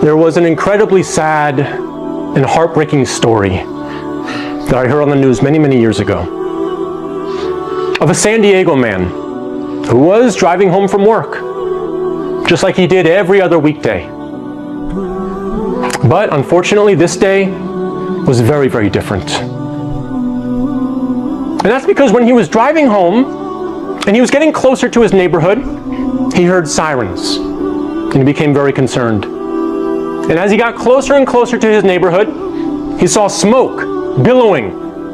There was an incredibly sad and heartbreaking story that I heard on the news many, many years ago of a San Diego man who was driving home from work, just like he did every other weekday. But unfortunately, this day was very, very different. And that's because when he was driving home and he was getting closer to his neighborhood, he heard sirens and he became very concerned. And as he got closer and closer to his neighborhood, he saw smoke billowing,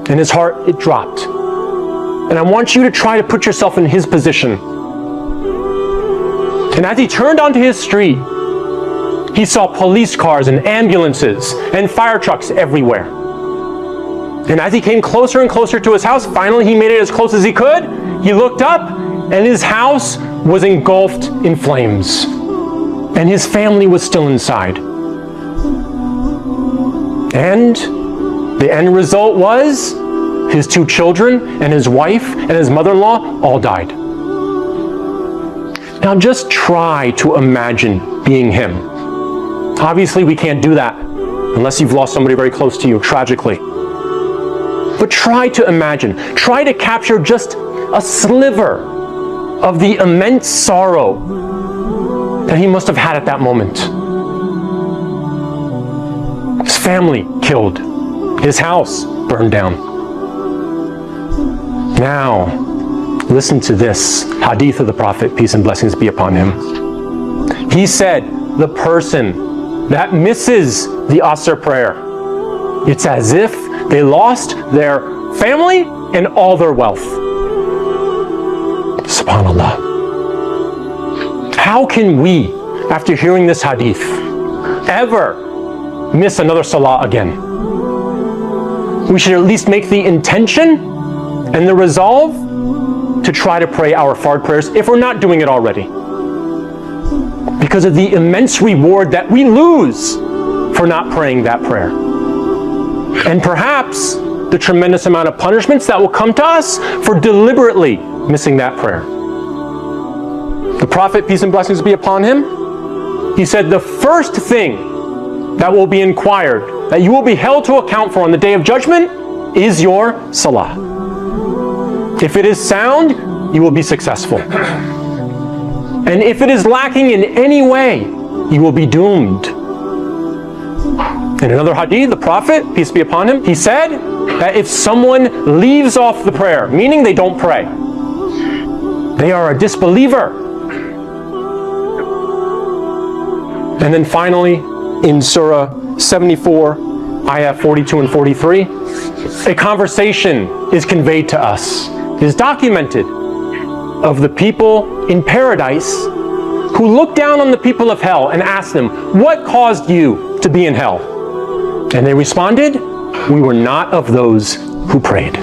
and his heart, it dropped. And I want you to try to put yourself in his position. And as he turned onto his street, he saw police cars and ambulances and fire trucks everywhere. And as he came closer and closer to his house, finally he made it as close as he could. He looked up, and his house was engulfed in flames. And his family was still inside. And the end result was his 2 children and his wife and his mother-in-law all died. Now just try to imagine being him. Obviously we can't do that unless you've lost somebody very close to you, tragically. But try to imagine, try to capture just a sliver of the immense sorrow that he must have had at that moment. His family killed. His house burned down. Now, listen to this hadith of the Prophet, peace and blessings be upon him. He said, the person that misses the Asr prayer, it's as if they lost their family and all their wealth. SubhanAllah. How can we, after hearing this hadith, ever miss another salah again? We should at least make the intention and the resolve to try to pray our fard prayers if we're not doing it already, because of the immense reward that we lose for not praying that prayer, and perhaps the tremendous amount of punishments that will come to us for deliberately missing that prayer. The Prophet, peace and blessings be upon him, he said the first thing that will be inquired, that you will be held to account for on the Day of Judgment, is your salah. If it is sound, you will be successful. And if it is lacking in any way, you will be doomed. In another hadith, the Prophet, peace be upon him, he said that if someone leaves off the prayer, meaning they don't pray, they are a disbeliever. And then finally, in Surah 74, Ayah 42 and 43, a conversation is conveyed to us, is documented, of the people in paradise who look down on the people of hell and ask them, what caused you to be in hell? And they responded, we were not of those who prayed.